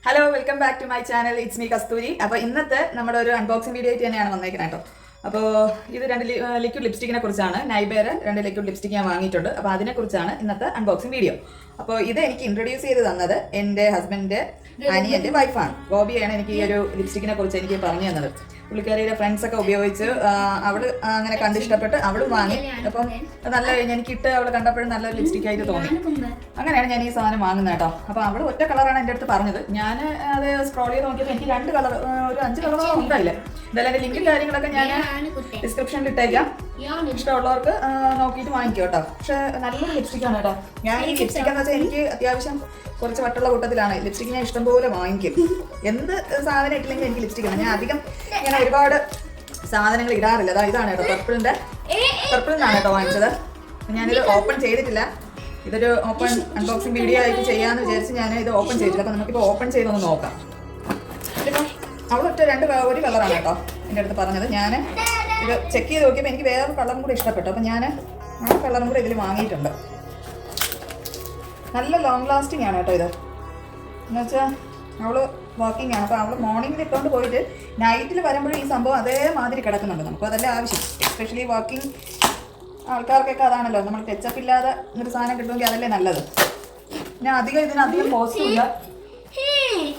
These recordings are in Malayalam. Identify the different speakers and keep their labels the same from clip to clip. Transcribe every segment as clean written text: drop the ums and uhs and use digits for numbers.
Speaker 1: Hello welcome back to my channel it's me Kasturi. അപ്പോൾ ഇന്നത്തെ നമ്മുടെ ഒരു അൺബോക്സിംഗ് വീഡിയോ ആയിട്ട് തന്നെയാണ് വന്നേക്കുന്നത് കേട്ടോ. അപ്പോൾ ഇത് രണ്ട് ലിക്വിഡ് ലിപ്സ്റ്റിക്കിനെ കുറിച്ചാണ്. നൈബേറെ രണ്ട് ലിക്വിഡ് ലിപ്സ്റ്റിക് ഞാൻ വാങ്ങിയിട്ടുണ്ട്. അപ്പോൾ അതിനെക്കുറിച്ചാണ് ഇന്നത്തെ അൺബോക്സിംഗ് വീഡിയോ. അപ്പോൾ ഇത് എനിക്ക് ഇൻട്രൊഡ്യൂസ് ചെയ്ത് തന്നത് എൻ്റെ ഹസ്ബൻഡിൻ്റെ അനിയൻ്റെ വൈഫാണ്. ഗോപിയാണ് എനിക്ക് ഈ ഒരു ലിപ്സ്റ്റിക്കിനെ കുറിച്ച് എനിക്ക് പറഞ്ഞു തന്നത്. പുള്ളിക്കാരിയുടെ ഫ്രണ്ട്സൊക്കെ ഉപയോഗിച്ച് അവൾ അങ്ങനെ കണ്ടിഷ്ടപ്പെട്ട് അവളും വാങ്ങി. അപ്പം നല്ല എനിക്കിട്ട് അവൾ കണ്ടപ്പോഴും നല്ലൊരു ലിപ്സ്റ്റിക് ആയിട്ട് തോന്നി. അങ്ങനെയാണ് ഞാൻ ഈ സാധനം വാങ്ങുന്നത് കേട്ടോ. അപ്പോൾ അവൾ ഒറ്റ കളറാണ് എൻ്റെ അടുത്ത് പറഞ്ഞത്. ഞാൻ അത് സ്ക്രോൾ ചെയ്ത് നോക്കിയപ്പോൾ എനിക്ക് 2 കളർ, ഒരു 5 കളറോളം ഉണ്ടായില്ല. എന്തായാലും എൻ്റെ ലിങ്കും കാര്യങ്ങളൊക്കെ ഞാൻ ഡിസ്ക്രിപ്ഷനിൽ ഇട്ടേക്കാം. ഇഷ്ടമുള്ളവർക്ക് നോക്കിയിട്ട് വാങ്ങിക്കും കേട്ടോ. പക്ഷെ നല്ലൊരു ലിപ്സ്റ്റിക്കാണ് കേട്ടോ. ഞാൻ ഈ ലിപ്സ്റ്റിക് എന്ന് വെച്ചാൽ എനിക്ക് അത്യാവശ്യം കുറച്ച് വട്ടുള്ള കൂട്ടത്തിലാണ്. ലിപ്സ്റ്റിക് ഞാൻ ഇഷ്ടംപോലെ വാങ്ങിക്കും. എന്ത് സാധനം ഇട്ടില്ലെങ്കിൽ എനിക്ക് ലിപ്സ്റ്റിക് ആണ്. ഞാൻ അധികം ഇങ്ങനെ ഒരുപാട് സാധനങ്ങൾ ഇടാറില്ല. അതാ ഇതാണ് കേട്ടോ, പർപ്പിൾ നിന്നാണ് കേട്ടോ വാങ്ങിച്ചത്. ഞാനിത് ഓപ്പൺ ചെയ്തിട്ടില്ല. ഇതൊരു ഓപ്പൺ അൺബോക്സിങ് വീഡിയോ ആയിട്ട് ചെയ്യാമെന്ന് വിചാരിച്ച് ഞാൻ ഇത് ഓപ്പൺ ചെയ്തില്ല. അപ്പം നമുക്കിപ്പോൾ ഓപ്പൺ ചെയ്തൊന്ന് നോക്കാം. ഇതിപ്പം അവളൊറ്റ ഒരു കളറാണ് കേട്ടോ എൻ്റെ അടുത്ത് പറഞ്ഞത്. ഞാൻ ഇത് ചെക്ക് ചെയ്ത് നോക്കിയപ്പോൾ എനിക്ക് വേറൊരു കളറും കൂടി ഇഷ്ടപ്പെട്ടു. അപ്പം ഞാൻ ആ കളറും കൂടി ഇതിൽ വാങ്ങിയിട്ടുണ്ട്. നല്ല ലോങ് ലാസ്റ്റിംഗ് ആണ് കേട്ടോ ഇത്. എന്നുവെച്ചാൽ അവൾ വാക്കിംഗ് ആണ്. അപ്പോൾ അവൾ മോർണിംഗിൽ ഇട്ടുകൊണ്ട് പോയിട്ട് നൈറ്റിൽ വരുമ്പോഴും ഈ സംഭവം അതേമാതിരി കിടക്കുന്നുണ്ട്. നമുക്ക് അതല്ലേ ആവശ്യം. എസ്പെഷ്യലി വാക്കിംഗ് ആൾക്കാർക്കൊക്കെ അതാണല്ലോ. നമ്മൾ ടച്ചപ്പ് ഇല്ലാതെ ഒരു സാധനം കിട്ടുമെങ്കിൽ അതല്ലേ നല്ലത്. ഞാൻ ഇതിനധികം കോസ്റ്റും ഇല്ല,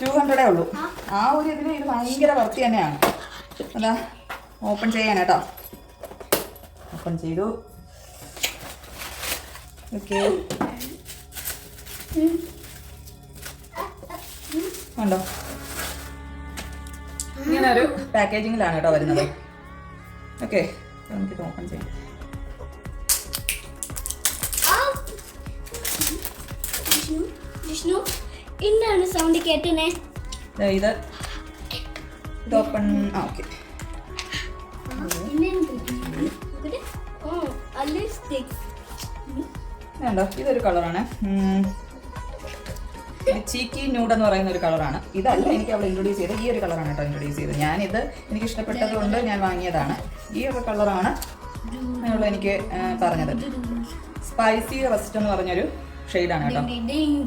Speaker 1: 200 ഉള്ളൂ. ആ ഒരു ഇതിൽ ഇത് ഭയങ്കര വൃത്തി തന്നെയാണ്. അതാ ഓപ്പൺ ചെയ്യാൻ കേട്ടോ. ഓപ്പൺ ചെയ്തു. ഓക്കെ, ഉണ്ടോ? ഇങ്ങനെ ഒരു പാക്കേജിങ്ങിലാണ് കേട്ടോ വരുന്നത്. ഓക്കെ, നമുക്കിത് ഓപ്പൺ ചെയ്യാം.
Speaker 2: എന്താണ് സൗണ്ട് കേട്ടേ?
Speaker 1: ഇത് ഓപ്പൺ. ഓക്കെ, ഉണ്ടോ? ഇതൊരു കളറാണ്, ചീക്കി ന്യൂഡ് എന്ന് പറയുന്ന ഒരു കളറാണ്. ഇതല്ല എനിക്ക് അവൾ ഇൻട്രൊഡ്യൂസ് ചെയ്ത് ഈ ഒരു കളറാണ് കേട്ടോ ഇൻട്രൊഡ്യൂസ് ചെയ്തത്. ഞാനിത് എനിക്ക് ഇഷ്ടപ്പെട്ടത് കൊണ്ട് ഞാൻ വാങ്ങിയതാണ്. ഈ ഒരു കളറാണ് അവൾ എനിക്ക് പറഞ്ഞത്. സ്പൈസി റസ്റ്റ് എന്ന് പറഞ്ഞൊരു ഷെയ്ഡാണ് കേട്ടോ.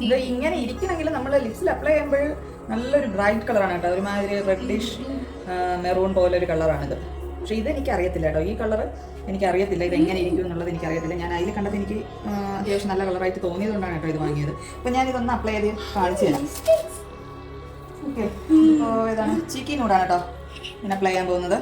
Speaker 1: ഇത് ഇങ്ങനെ ഇരിക്കണമെങ്കിൽ നമ്മൾ ലിപ്സിൽ അപ്ലൈ ചെയ്യുമ്പോൾ നല്ലൊരു ബ്രൈറ്റ് കളറാണ് കേട്ടോ. ഒരുമാതിരി റെഡിഷ് മെറൂൺ പോലെ ഒരു കളറാണിത്. പക്ഷേ ഇതെനിക്ക് അറിയത്തില്ല കേട്ടോ. ഈ കളർ എനിക്കറിയത്തില്ല ഇത് എങ്ങനെ ഇരിക്കും എന്നുള്ളത് എനിക്കറിയത്തില്ല. ഞാൻ അതിൽ കണ്ടത് എനിക്ക് അത്യാവശ്യം നല്ല കളറായിട്ട് തോന്നിയതുകൊണ്ടാണ് കേട്ടോ ഇത് വാങ്ങിയത്. അപ്പോൾ ഞാനിതൊന്ന് അപ്ലൈ ചെയ്ത് കാണിച്ചു തരാം. ഓക്കെ, ഇപ്പോൾ ഇതാണ് ചീക്കി നൂടാണ് കേട്ടോ ഞാൻ അപ്ലൈ ചെയ്യാൻ പോകുന്നത്.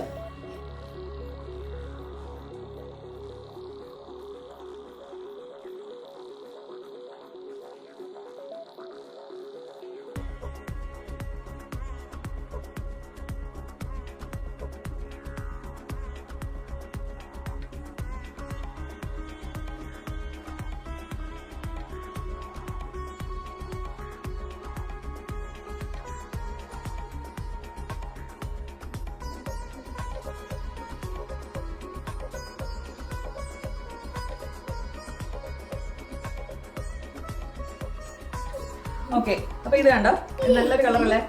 Speaker 1: ഓക്കെ, അപ്പോൾ ഇത് കണ്ടോ, നല്ലൊരു കളറല്ലേ.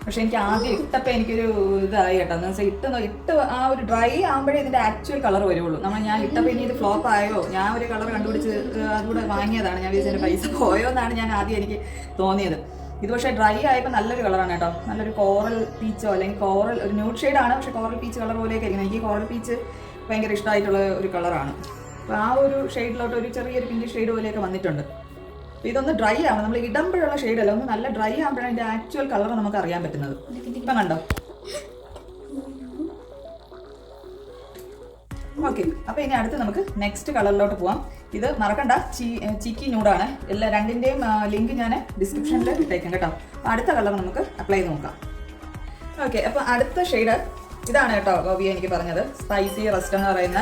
Speaker 1: പക്ഷെ എനിക്ക് ആദ്യം ഇട്ടപ്പോൾ എനിക്കൊരു ഇതായി കേട്ടോ. എന്ന് വെച്ചാൽ ഇട്ട് ആ ഒരു ഡ്രൈ ആകുമ്പോഴേ ഇതിൻ്റെ ആക്ച്വൽ കളർ വരുള്ളൂ. ഞാൻ ഇട്ടപ്പോൾ ഇനി ഇത് ഫ്ലോപ്പ് ആയോ, ഞാൻ ഒരു കളർ കണ്ടുപിടിച്ച് അതുകൂടെ വാങ്ങിയതാണ്. ഞാൻ വിചാരിച്ച പൈസ പോയോ എന്നാണ് ഞാൻ ആദ്യം എനിക്ക് തോന്നിയത്. ഇത് പക്ഷേ ഡ്രൈ ആയപ്പോൾ നല്ലൊരു കളറാണ് കേട്ടോ. നല്ലൊരു കോറൽ പീച്ചോ അല്ലെങ്കിൽ കോറൽ ഒരു ന്യൂഡ് ഷെയ്ഡാണ്. പക്ഷേ കോറൽ പീച്ച് കളർ പോലെയൊക്കെ ആയിരിക്കും. എനിക്ക് കോറൽ പീച്ച് ഭയങ്കര ഇഷ്ടമായിട്ടുള്ള ഒരു കളറാണ്. അപ്പോൾ ആ ഒരു ഷെയ്ഡിലോട്ട് ഒരു ചെറിയൊരു പിങ്ക് ഷെയ്ഡ് പോലെയൊക്കെ വന്നിട്ടുണ്ട്. ഇതൊന്ന് ഡ്രൈ ആവും. നമ്മൾ ഇടുമ്പോഴുള്ള ഷെയ്ഡല്ല, ഒന്ന് നല്ല ഡ്രൈ ആകുമ്പോഴാണ് അതിൻ്റെ ആക്ച്വൽ കളർ നമുക്ക് അറിയാൻ പറ്റുന്നത്. ഇപ്പം കണ്ടോ? ഓക്കെ, അപ്പോൾ ഇനി അടുത്ത് നമുക്ക് നെക്സ്റ്റ് കളറിലോട്ട് പോവാം. ഇത് മറക്കണ്ട, ചീക്കി ന്യൂഡാണ്. രണ്ടിൻ്റെയും ലിങ്ക് ഞാൻ ഡിസ്ക്രിപ്ഷനിൽ ഇട്ടേക്കാം കേട്ടോ. അപ്പോൾ അടുത്ത കളർ നമുക്ക് അപ്ലൈ ചെയ്ത് നോക്കാം. ഓക്കെ, അപ്പോൾ അടുത്ത ഷെയ്ഡ് ഇതാണ് കേട്ടോ. ഗോപിയെ എനിക്ക് പറഞ്ഞത് സ്പൈസി റസ്റ്റ് എന്ന് പറയുന്ന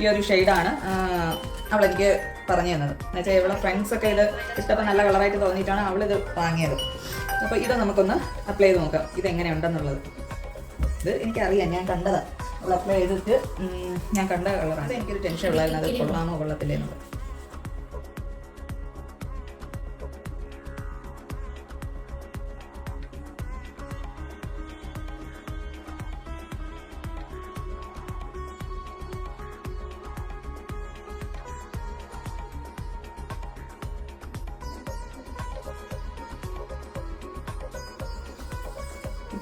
Speaker 1: ഈ ഒരു ഷെയ്ഡാണ് അവളെനിക്ക് പറഞ്ഞു തന്നത്. എന്നുവെച്ചാൽ ഇവളെ ഫ്രണ്ട്സൊക്കെ ഇത് ഇഷ്ടപ്പെട്ട നല്ല കളറായിട്ട് തോന്നിയിട്ടാണ് അവളിത് വാങ്ങിയത്. അപ്പോൾ ഇത് നമുക്കൊന്ന് അപ്ലൈ ചെയ്ത് നോക്കാം ഇതെങ്ങനെയുണ്ടെന്നുള്ളത്. ഇത് എനിക്കറിയാം, ഞാൻ കണ്ടതാണ്. അവൾ അപ്ലൈ ചെയ്തിട്ട് ഞാൻ കണ്ട കളറാണ്. എനിക്കൊരു ടെൻഷൻ ഉള്ളായിരുന്നു അത് കൊള്ളാമോ കൊള്ളത്തില്ലേ എന്നുള്ളത്.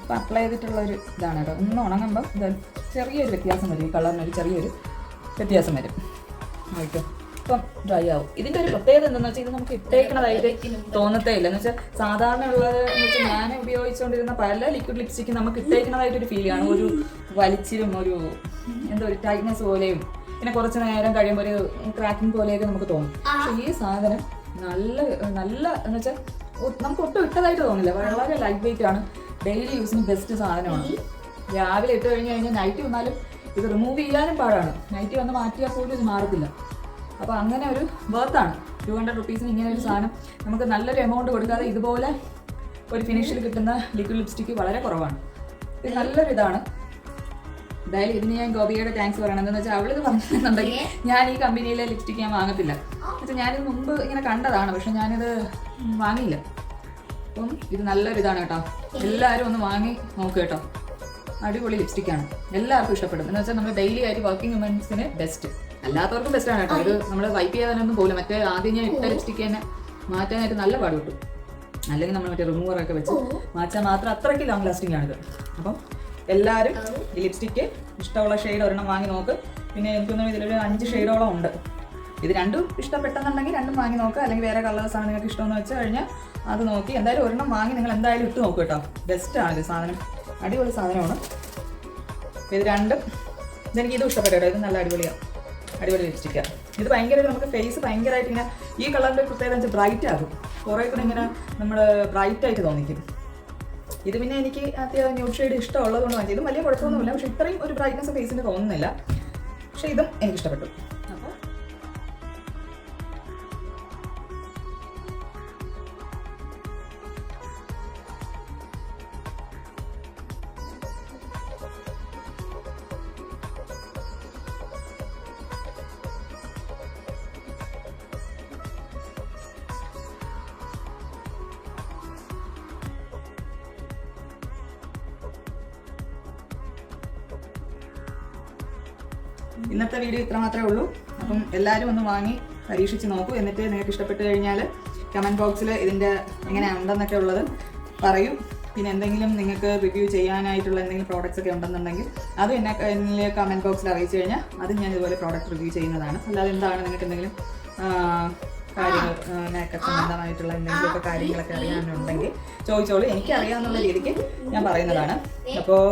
Speaker 1: അപ്പോൾ അപ്ലൈ ചെയ്തിട്ടുള്ള ഒരു ഇതാണ് കേട്ടോ. ഒന്ന് ഉണങ്ങുമ്പോൾ ഇത് ചെറിയൊരു വ്യത്യാസം വരും, ഈ കളറിനൊരു ചെറിയൊരു വ്യത്യാസം വരും. ഓക്കെ, ഇപ്പം ഡ്രൈ ആവും. ഇതിൻ്റെ ഒരു പ്രത്യേകത എന്താണെന്ന് വെച്ചാൽ ഇത് നമുക്ക് ഇട്ടേക്കണതായിട്ട് തോന്നത്തേ ഇല്ല. എന്ന് വെച്ചാൽ സാധാരണ ഉള്ളത് എന്ന് വെച്ചാൽ ഞാൻ ഉപയോഗിച്ചുകൊണ്ടിരുന്ന പല ലിക്വിഡ് ലിപ്സ്റ്റിക്ക് നമുക്ക് ഇട്ടേക്കണതായിട്ടൊരു ഫീൽ ആണ്. ഒരു വലിച്ചിലും ഒരു എന്താ ഒരു ടൈറ്റ്നെസ് പോലെയും പിന്നെ കുറച്ച് നേരം കഴിയുമ്പോൾ ഒരു ക്രാക്കിംഗ് പോലെയൊക്കെ നമുക്ക് തോന്നും. പക്ഷേ ഈ സാധനം നല്ല നല്ല എന്ന് വെച്ചാൽ നമുക്ക് ഒട്ടും ഇട്ടതായിട്ട് തോന്നില്ല. വളരെ ലൈറ്റ് വെയിറ്റ് ആണ്, ഡെയിലി യൂസിന് ബെസ്റ്റ് സാധനമാണ്. രാവിലെ ഇട്ട് കഴിഞ്ഞാൽ നൈറ്റ് വന്നാലും ഇത് റിമൂവ് ചെയ്യാനും പാടാണ്. നൈറ്റ് വന്ന് മാറ്റിയാൽ പോലും ഇത് മാറത്തില്ല. അപ്പോൾ അങ്ങനെ ഒരു വർത്താണ്. 200 റുപ്പീസിന് ഇങ്ങനെ ഒരു സാധനം നമുക്ക് നല്ലൊരു എമൗണ്ട് കൊടുക്കാതെ ഇതുപോലെ ഒരു ഫിനിഷിൽ കിട്ടുന്ന ലിക്വിഡ് ലിപ്സ്റ്റിക്ക് വളരെ കുറവാണ്. ഇത് നല്ലൊരു ഇതാണ്. എന്തായാലും ഇതിന് ഞാൻ ഗോപികയുടെ താങ്ക്സ് പറയണം. എന്താണെന്ന് വെച്ചാൽ അവളിത് പറഞ്ഞിട്ടുണ്ടെങ്കിൽ ഞാൻ ഈ കമ്പനിയിലെ ലിപ്സ്റ്റിക്ക് ഞാൻ വാങ്ങത്തില്ല. എന്നുവെച്ചാൽ ഞാനിത് മുമ്പ് ഇങ്ങനെ കണ്ടതാണ്, പക്ഷെ ഞാനിത് വാങ്ങിയില്ല. അപ്പം ഇത് നല്ലൊരു ഇതാണ് കേട്ടോ. എല്ലാവരും ഒന്ന് വാങ്ങി നോക്കുക കേട്ടോ. അടിപൊളി ലിപ്സ്റ്റിക്കാണ്, എല്ലാവർക്കും ഇഷ്ടപ്പെടും. എന്ന് വെച്ചാൽ നമ്മൾ ഡെയിലി ആയിട്ട് വർക്കിംഗ് വുമൻസിന് ബെസ്റ്റ്, അല്ലാത്തവർക്കും ബെസ്റ്റാണ് കേട്ടോ. ഇത് നമ്മൾ വൈപ്പ് ചെയ്യാനൊന്നും പോലും മറ്റേ ആദ്യം ഞാൻ ഇട്ട ലിപ്സ്റ്റിക്ക് തന്നെ മാറ്റാനായിട്ട് നല്ല പാട് കിട്ടും. അല്ലെങ്കിൽ നമ്മൾ മറ്റേ റിമൂവറൊക്കെ വെച്ച് മാറ്റാൻ മാത്രം അത്രയ്ക്ക് ലോങ് ലാസ്റ്റിംഗ് ആണിത്. അപ്പം എല്ലാവരും ഈ ലിപ്സ്റ്റിക്ക് ഇഷ്ടമുള്ള ഷെയ്ഡ് ഒരെണ്ണം വാങ്ങി നോക്ക്. പിന്നെ എനിക്കൊന്നും ഇതിലൊരു 5 ഷെയ്ഡോളം ഉണ്ട്. ഇത് രണ്ടും ഇഷ്ടപ്പെട്ടെന്നുണ്ടെങ്കിൽ രണ്ടും വാങ്ങി നോക്കുക. അല്ലെങ്കിൽ വേറെ കളേഴ്സാണ് നിങ്ങൾക്ക് ഇഷ്ടമെന്ന് വെച്ച് കഴിഞ്ഞാൽ അത് നോക്കി എന്തായാലും ഒരെണ്ണം വാങ്ങി നിങ്ങൾ എന്തായാലും ഇട്ട് നോക്കുക കേട്ടോ. ബെസ്റ്റാണ് ഇത് സാധനം, അടിപൊളി സാധനമാണ്. ഇത് രണ്ടും ഇതെനിക്ക് ഇതും ഇഷ്ടപ്പെട്ടു കേട്ടോ. ഇത് നല്ല അടിപൊളിയാണ്, അടിപൊളി ലിപ്സ്റ്റിക്കാണ്. ഇത് ഭയങ്കര നമുക്ക് ഫേസ് ഭയങ്കരമായിട്ട് ഇങ്ങനെ ഈ കളറിൻ്റെ പ്രത്യേകത വെച്ചാൽ ബ്രൈറ്റ് ആകും. കുറേ കൂടെ ഇങ്ങനെ നമ്മൾ ബ്രൈറ്റായിട്ട് തോന്നിക്കും. ഇത് പിന്നെ എനിക്ക് അത്യാവശ്യം ന്യൂഡ് ഷെയ്ഡ് ഇഷ്ടമുള്ളത് കൊണ്ട് വാങ്ങിയത്. ഇതും വലിയ കുഴപ്പമൊന്നുമില്ല, പക്ഷെ ഇത്രയും ഒരു ബ്രൈറ്റ്നസ് ഫേസിന് തോന്നുന്നില്ല. പക്ഷെ ഇതും എനിക്ക് ഇഷ്ടപ്പെട്ടു. അപ്പോൾ ഇന്നത്തെ വീഡിയോ ഇത്ര മാത്രമേ ഉള്ളൂ. അപ്പം എല്ലാവരും ഒന്ന് വാങ്ങി പരീക്ഷിച്ച് നോക്കൂ. എന്നിട്ട് നിങ്ങൾക്ക് ഇഷ്ടപ്പെട്ട് കഴിഞ്ഞാൽ കമൻറ്റ് ബോക്സിൽ ഇതിൻ്റെ എങ്ങനെയുണ്ടെന്നൊക്കെ ഉള്ളത് പറയൂ. പിന്നെ എന്തെങ്കിലും നിങ്ങൾക്ക് റിവ്യൂ ചെയ്യാനായിട്ടുള്ള എന്തെങ്കിലും പ്രോഡക്റ്റ്സ് ഒക്കെ ഉണ്ടെന്നുണ്ടെങ്കിൽ അത് എന്നെ കമൻറ്റ് ബോക്സിൽ അറിയിച്ചു കഴിഞ്ഞാൽ അത് ഞാൻ ഇതുപോലെ പ്രോഡക്റ്റ് റിവ്യൂ ചെയ്യുന്നതാണ്. അല്ലാതെ എന്താണ് നിങ്ങൾക്ക് എന്തെങ്കിലും കാര്യങ്ങൾ മേക്കപ്പ് സംബന്ധമായിട്ടുള്ള എന്തെങ്കിലുമൊക്കെ കാര്യങ്ങളൊക്കെ അറിയാനുണ്ടെങ്കിൽ ചോദിച്ചോളൂ. എനിക്കറിയാവുന്ന രീതിക്ക് ഞാൻ പറയുന്നതാണ്. അപ്പോൾ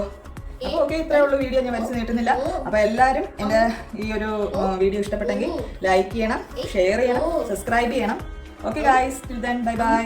Speaker 1: ഓക്കെ, ഇത്രയേ ഉള്ളൂ വീഡിയോ. ഞാൻ വലിച്ചു നീട്ടുന്നില്ല. അപ്പോൾ എല്ലാവരും എൻ്റെ ഈ ഒരു വീഡിയോ ഇഷ്ടപ്പെട്ടെങ്കിൽ ലൈക്ക് ചെയ്യണം, ഷെയർ ചെയ്യണം, സബ്സ്ക്രൈബ് ചെയ്യണം. Okay guys, till then bye bye.